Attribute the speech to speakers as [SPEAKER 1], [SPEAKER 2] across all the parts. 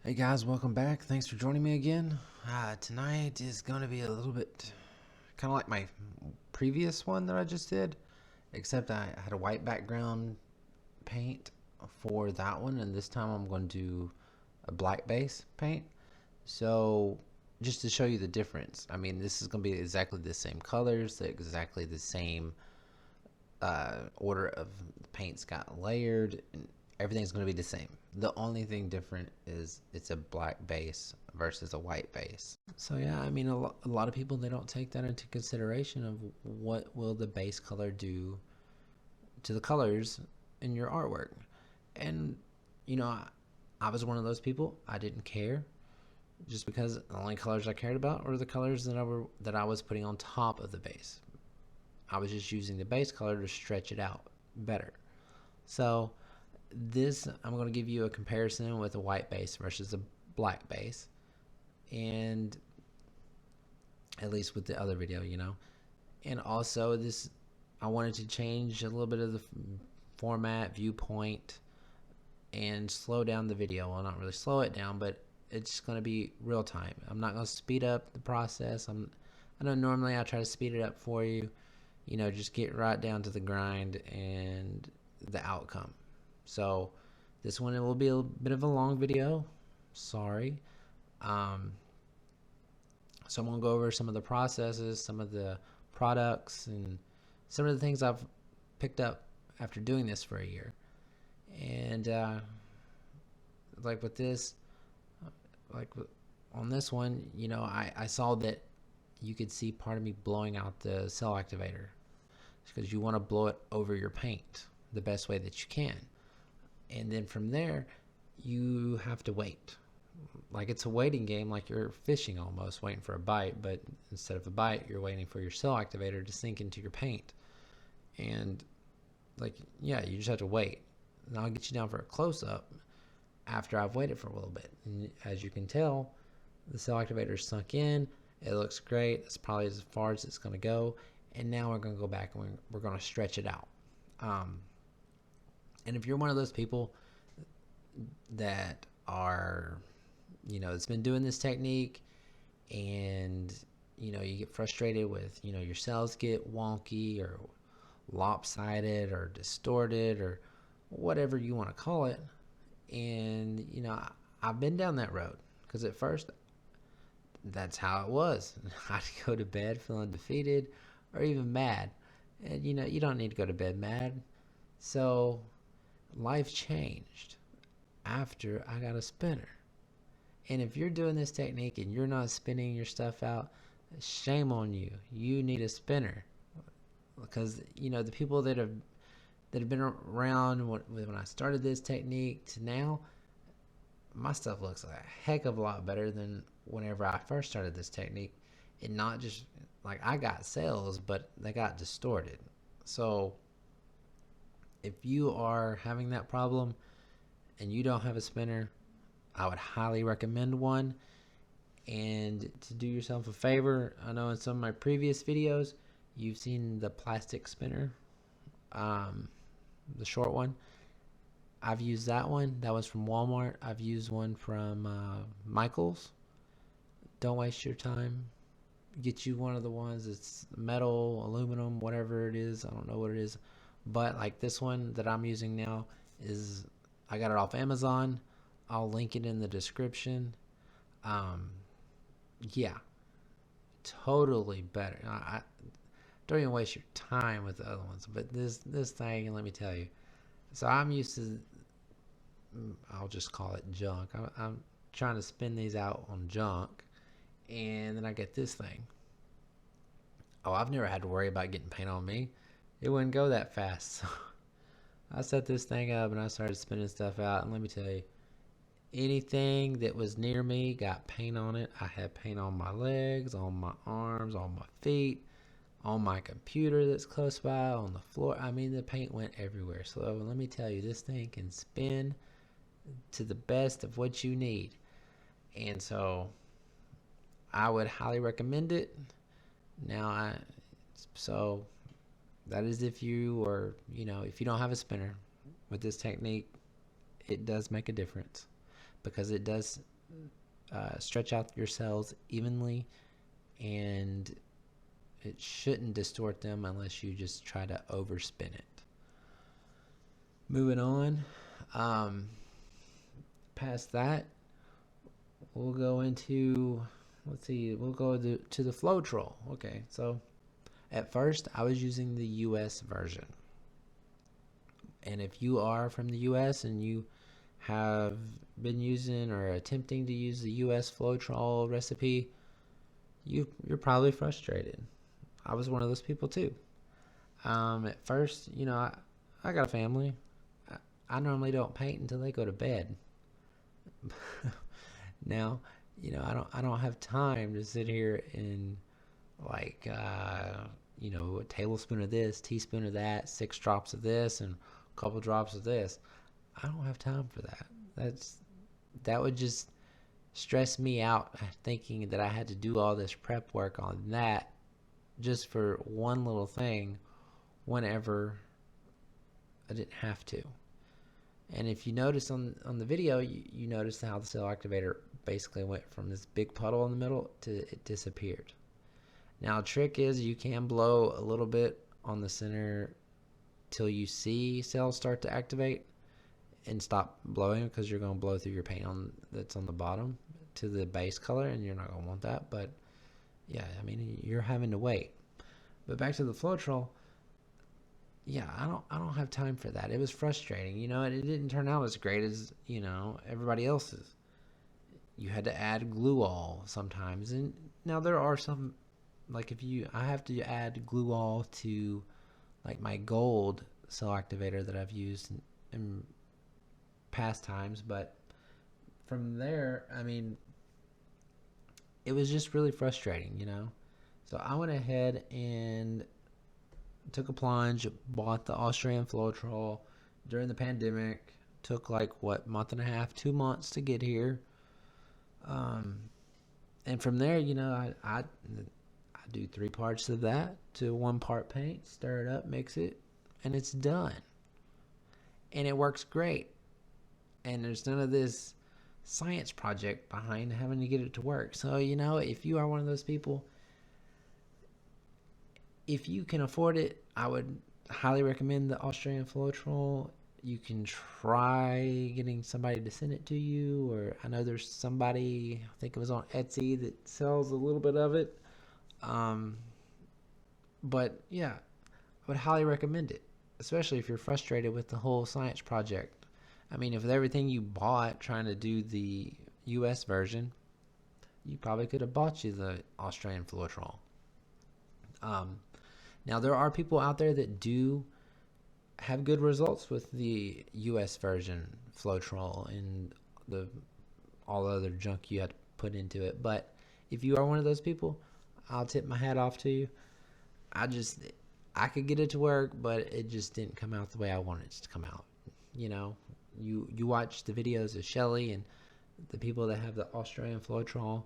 [SPEAKER 1] Hey guys, welcome back. Thanks for joining me again. Tonight is going to be a little bit kind of like my previous one that I just did, except I had a white background paint for that one, and this time I'm going to do a black base paint. So, just to show you the difference, I mean, this is going to be exactly the same colors, exactly the same order of the paints got layered, and everything's going to be the same. The only thing different is it's a black base versus a white base. So yeah, I mean, a lot of people, they don't take that into consideration of what will the base color do to the colors in your artwork. And you know, I was one of those people. I didn't care, just because the only colors I cared about were the colors that I was putting on top of the base. I was just using the base color to stretch it out better. So this, I'm going to give you a comparison with a white base versus a black base, and at least with the other video, and also this, I wanted to change a little bit of the format, viewpoint, and slow down the video. Well, not really slow it down, but it's going to be real time. I'm not going to speed up the process. I know normally I try to speed it up for you, just get right down to the grind and the outcome. So this one, it will be a bit of a long video. Sorry. So I'm going to go over some of the processes, some of the products, and some of the things I've picked up after doing this for a year. And like with this, like on this one, I saw that you could see part of me blowing out the cell activator, because you want to blow it over your paint the best way that you can. And then from there, you have to wait. Like it's a waiting game, like you're fishing almost, waiting for a bite, but instead of a bite, you're waiting for your cell activator to sink into your paint. And like, yeah, you just have to wait. And I'll get you down for a close-up after I've waited for a little bit. And as you can tell, the cell activator is sunk in. It looks great. It's probably as far as it's going to go. And now we're going to go back and we're going to stretch it out. And if you're one of those people that are, that's been doing this technique, and you get frustrated with, your cells get wonky or lopsided or distorted or whatever you want to call it. And I've been down that road, because at first that's how it was. I'd go to bed feeling defeated or even mad, and you don't need to go to bed mad. So life changed after I got a spinner. And if you're doing this technique and you're not spinning your stuff out, shame on you. You need a spinner, because the people that have been around when I started this technique to now, my stuff looks a heck of a lot better than whenever I first started this technique. And not just like I got sales, but they got distorted. So if you are having that problem and you don't have a spinner, I would highly recommend one. And to do yourself a favor, I know in some of my previous videos you've seen the plastic spinner, the short one. I've used that one. That was from Walmart. I've used one from Michael's. Don't waste your time. Get you one of the ones that's metal, aluminum, whatever it is. I don't know what it is. But like this one that I'm using now is, I got it off Amazon. I'll link it in the description. Yeah, totally better. I don't even waste your time with the other ones. But this thing, let me tell you. So I'm used to, I'll just call it junk. I'm trying to spin these out on junk, and then I get this thing. Oh, I've never had to worry about getting paint on me. It wouldn't go that fast. So I set this thing up and I started spinning stuff out, and let me tell you, anything that was near me got paint on it. I had paint on my legs, on my arms, on my feet, on my computer that's close by, on the floor. I mean, the paint went everywhere. So let me tell you, this thing can spin to the best of what you need. And so I would highly recommend it. Now, so that is if you, or if you don't have a spinner. With this technique, it does make a difference. because it does stretch out your cells evenly, and it shouldn't distort them unless you just try to overspin it. Moving on, past that, we'll go into, let's see, we'll go to the Flowtrol. Okay, so at first I was using the US version. And if you are from the US and you have been using or attempting to use the US Flowtrol recipe, you're probably frustrated. I was one of those people too. At first, you know, I got a family. I normally don't paint until they go to bed. Now, you know, I don't have time to sit here and like you know, a tablespoon of this, teaspoon of that, 6 drops of this, and a couple drops of this. I don't have time for that. That would just stress me out, thinking that I had to do all this prep work on that just for one little thing whenever I didn't have to. And if you notice on the video, you notice how the cell activator basically went from this big puddle in the middle to it disappeared. Now the trick is you can blow a little bit on the center till you see cells start to activate, and stop blowing, because you're going to blow through your paint that's on the bottom to the base color, and you're not going to want that. But yeah, I mean, you're having to wait. But back to the Flowtrol, yeah, I don't have time for that. It was frustrating, you know, and it didn't turn out as great as, you know, everybody else's. You had to add glue all sometimes, and now there are some, like I have to add glue all to like my gold cell activator that I've used in past times, but from there, I mean, it was just really frustrating, you know. So I went ahead and took a plunge, bought the Austrian Flowtrol during the pandemic. Took like month and a half, 2 months to get here, and from there, you know, I do 3 parts of that to 1 part paint, stir it up, mix it, and it's done, and it works great. And there's none of this science project behind having to get it to work. So, you know, if you are one of those people, if you can afford it, I would highly recommend the Austrian Flowtrol. You can try getting somebody to send it to you, or I know there's somebody, I think it was on Etsy, that sells a little bit of it. But yeah, I would highly recommend it, especially if you're frustrated with the whole science project. I mean, if with everything you bought trying to do the US version, you probably could have bought you the Australian Floetrol. Now, there are people out there that do have good results with the US version Floetrol and all the other junk you had to put into it. But if you are one of those people, I'll tip my hat off to you. I could get it to work, but it just didn't come out the way I wanted it to come out. You know, you watch the videos of Shelee and the people that have the Australian Floetrol,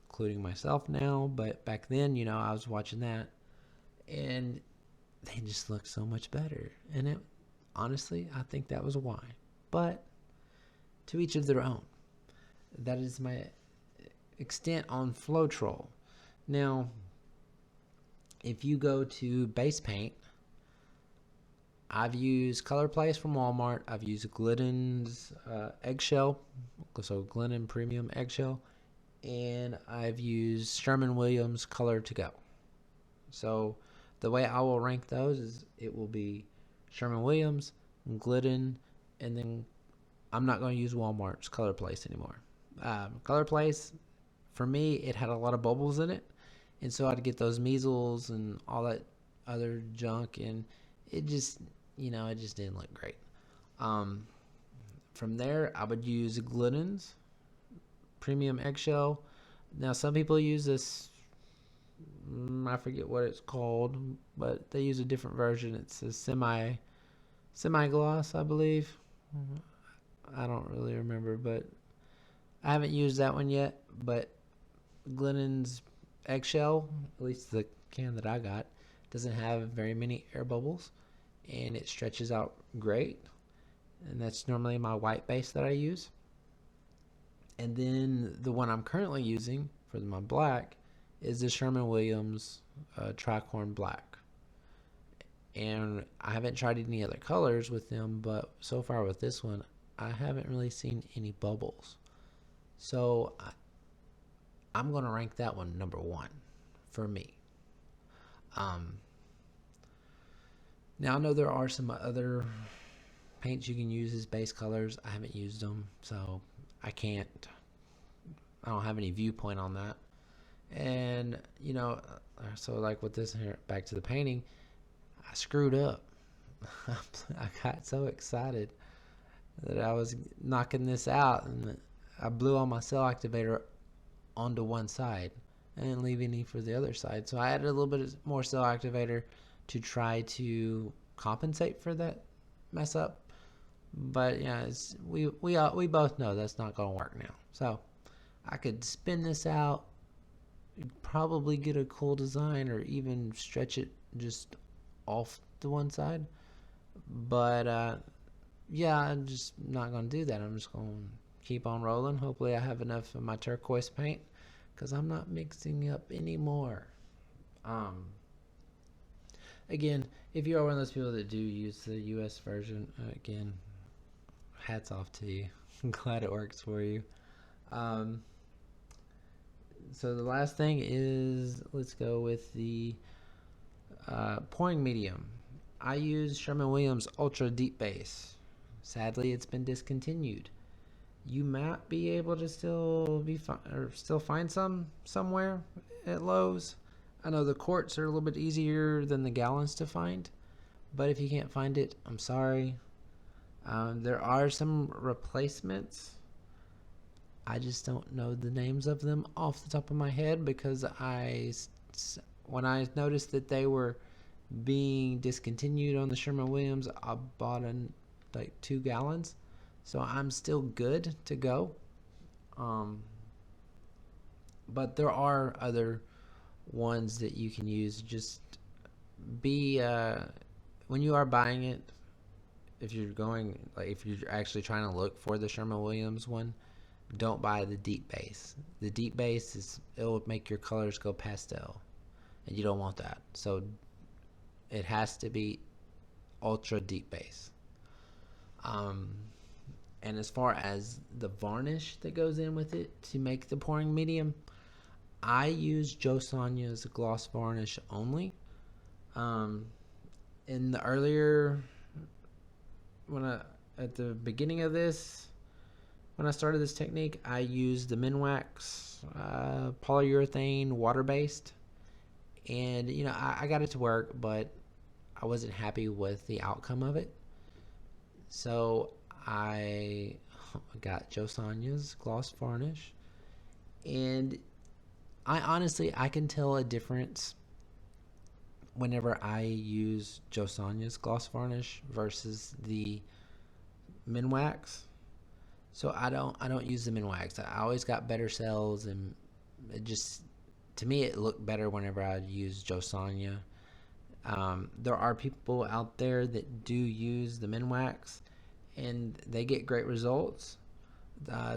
[SPEAKER 1] including myself now, but back then, you know, I was watching that, and they just look so much better. And honestly, I think that was why. But to each of their own. That is my extent on Flowtrol. Now, if you go to base paint, I've used Color Place from Walmart. I've used Glidden's eggshell, so Glidden Premium eggshell, and I've used Sherwin-Williams Color to Go. So the way I will rank those is it will be Sherwin-Williams, Glidden, and then I'm not going to use Walmart's Color Place anymore. Color Place, for me, it had a lot of bubbles in it, and so I'd get those measles and all that other junk, and it just, you know, it just didn't look great. From there, I would use Glidden's Premium Eggshell. Now, some people use this, I forget what it's called, but they use a different version. It's a semi-gloss, I believe. I don't really remember, but I haven't used that one yet. But Glidden's Eggshell, at least the can that I got, doesn't have very many air bubbles, and it stretches out great. And that's normally my white base that I use. And then the one I'm currently using for my black is the Sherwin-Williams tricorn black. And I haven't tried any other colors with them, but so far with this one, I haven't really seen any bubbles. So I'm going to rank that one number 1 for me. Now I know there are some other paints you can use as base colors. I haven't used them, so I don't have any viewpoint on that. And you know, so like with this here, back to the painting, I screwed up. I got so excited that I was knocking this out, and I blew on my cell activator onto one side. I didn't leave any for the other side, so I added a little bit more cell activator to try to compensate for that mess up. But yeah, we both know that's not going to work now. So I could spin this out, probably get a cool design, or even stretch it just off to one side. But yeah, I'm just not going to do that. I'm just going to keep on rolling. Hopefully I have enough of my turquoise paint, because I'm not mixing up anymore. Again, if you are one of those people that do use the US version, again, hats off to you. I'm glad it works for you. So the last thing is, let's go with the pouring medium. I use Sherwin-Williams Ultra Deep Base. Sadly, it's been discontinued. You might be able to still find some somewhere at Lowe's. I know the quarts are a little bit easier than the gallons to find, but if you can't find it, I'm sorry. There are some replacements. I just don't know the names of them off the top of my head, because when I noticed that they were being discontinued on the Sherwin-Williams, I bought like 2 gallons. So I'm still good to go. But there are other ones that you can use. Just be when you are buying it, if you're actually trying to look for the Sherwin-Williams one, don't buy the deep base. The deep base it'll make your colors go pastel, and you don't want that. So it has to be ultra deep base. And as far as the varnish that goes in with it to make the pouring medium, I use Joe Sonya's gloss varnish only. In the earlier, at the beginning of this, when I started this technique, I used the Minwax polyurethane water-based, and you know, I got it to work, but I wasn't happy with the outcome of it. So I got Joe Sonya's gloss varnish, and I can tell a difference whenever I use Joe Sonya's gloss varnish versus the Minwax. So I don't use the Minwax. I always got better cells, and it just, to me, it looked better whenever I use Joe Sonya. There are people out there that do use the Minwax, and they get great results.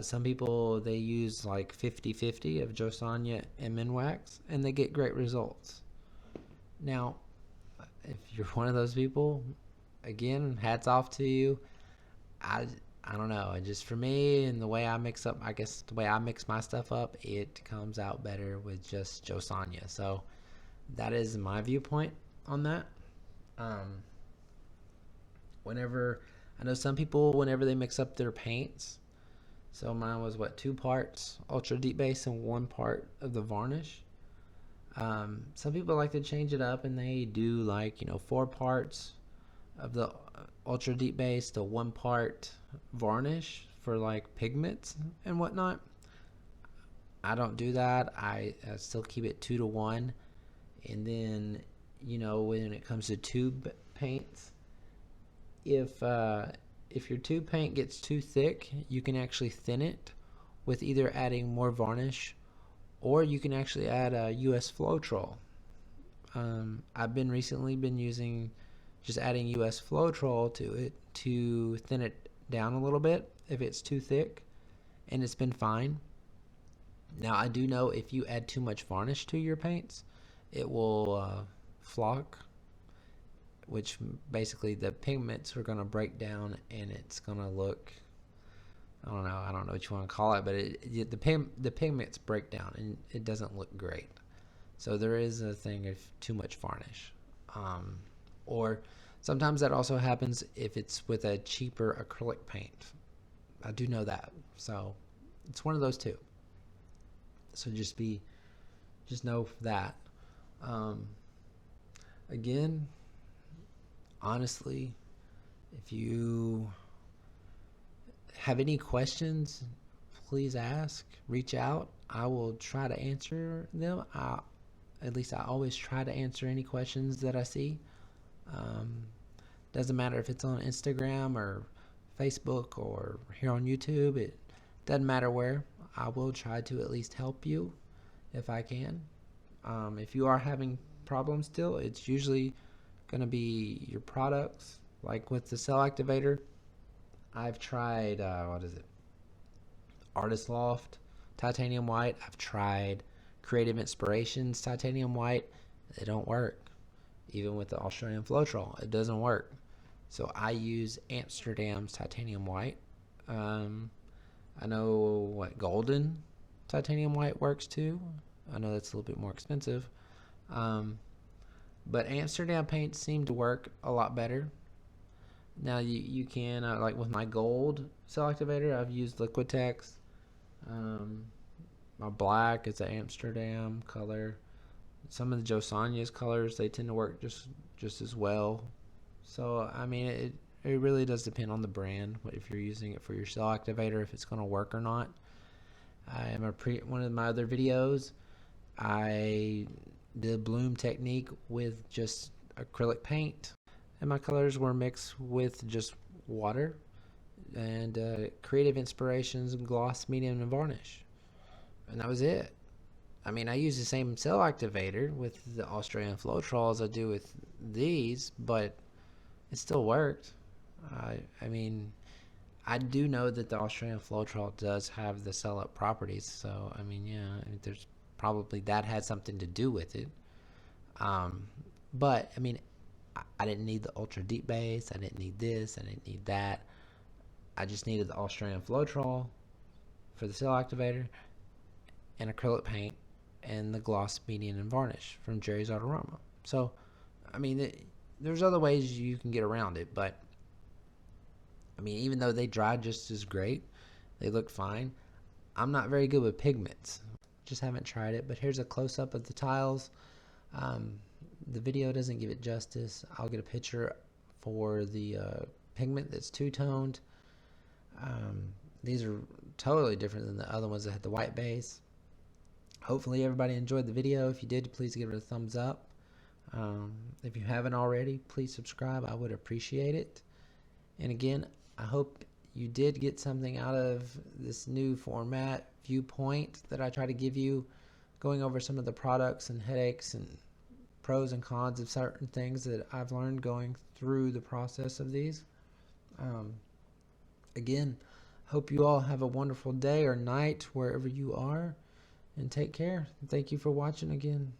[SPEAKER 1] Some people, they use like 50-50 of Joe Sonya and Minwax, and they get great results. Now, if you're one of those people, again, hats off to you. I don't know. Just for me, and the way I mix my stuff up, it comes out better with just Joe Sonya. So that is my viewpoint on that. I know some people, whenever they mix up their paints, so mine was 2 parts ultra deep base and 1 part of the varnish. Some people like to change it up, and they do 4 parts of the ultra deep base to 1 part varnish for pigments and whatnot. I don't do that. I still keep it 2 to 1. And then, when it comes to tube paints, if your tube paint gets too thick, you can actually thin it with either adding more varnish, or you can actually add a US Flowtrol. I've recently been using just adding US Flowtrol to it to thin it down a little bit if it's too thick, and it's been fine. Now I do know if you add too much varnish to your paints, it will flock, which basically the pigments are going to break down and it's going to look, I don't know what you want to call it, but the pigments break down and it doesn't look great. So there is a thing of too much varnish. Or sometimes that also happens if it's with a cheaper acrylic paint. I do know that. So it's one of those two. So just know that. Again, honestly, if you have any questions, please ask, reach out. I will try to answer them. At least I always try to answer any questions that I see. Doesn't matter if it's on Instagram or Facebook or here on YouTube. It doesn't matter where. I will try to at least help you if I can. If you are having problems still, it's usually going to be your products. Like with the cell activator, I've tried Artist Loft titanium white. I've tried Creative Inspirations titanium white. They don't work. Even with the Australian Flowtrol, it doesn't work. So I use Amsterdam's titanium white. I know what golden titanium white works too. I know that's a little bit more expensive. But Amsterdam paints seem to work a lot better. Now you can, like with my gold cell activator, I've used Liquitex. My black is an Amsterdam color. Some of the Josania's colors, they tend to work just as well. So I mean, it really does depend on the brand, if you're using it for your cell activator, if it's going to work or not. One of my other videos, I did bloom technique with just acrylic paint, and my colors were mixed with just water and Creative Inspirations and gloss, medium, and varnish, and that was it. I mean, I use the same cell activator with the Australian Flowtrol as I do with these, but it still worked. I mean, I do know that the Australian Flowtrol does have the cell up properties, so I mean, yeah, there's probably that had something to do with it. But I mean, I didn't need the ultra deep base. I didn't need this. I didn't need that. I just needed the Australian Flowtrol for the cell activator and acrylic paint and the gloss, medium, and varnish from Jerry's Artarama. So, I mean, there's other ways you can get around it, but I mean, even though they dried just as great, they look fine. I'm not very good with pigments. Just haven't tried it, but here's a close-up of the tiles. The video doesn't give it justice. I'll get a picture for the pigment that's two-toned. These are totally different than the other ones that had the white base. Hopefully everybody enjoyed the video. If you did, please give it a thumbs up. If you haven't already, please subscribe. I would appreciate it. And again, I hope you did get something out of this new format viewpoint that I try to give you, going over some of the products and headaches and pros and cons of certain things that I've learned going through the process of these. Again, hope you all have a wonderful day or night wherever you are, and take care. Thank you for watching again.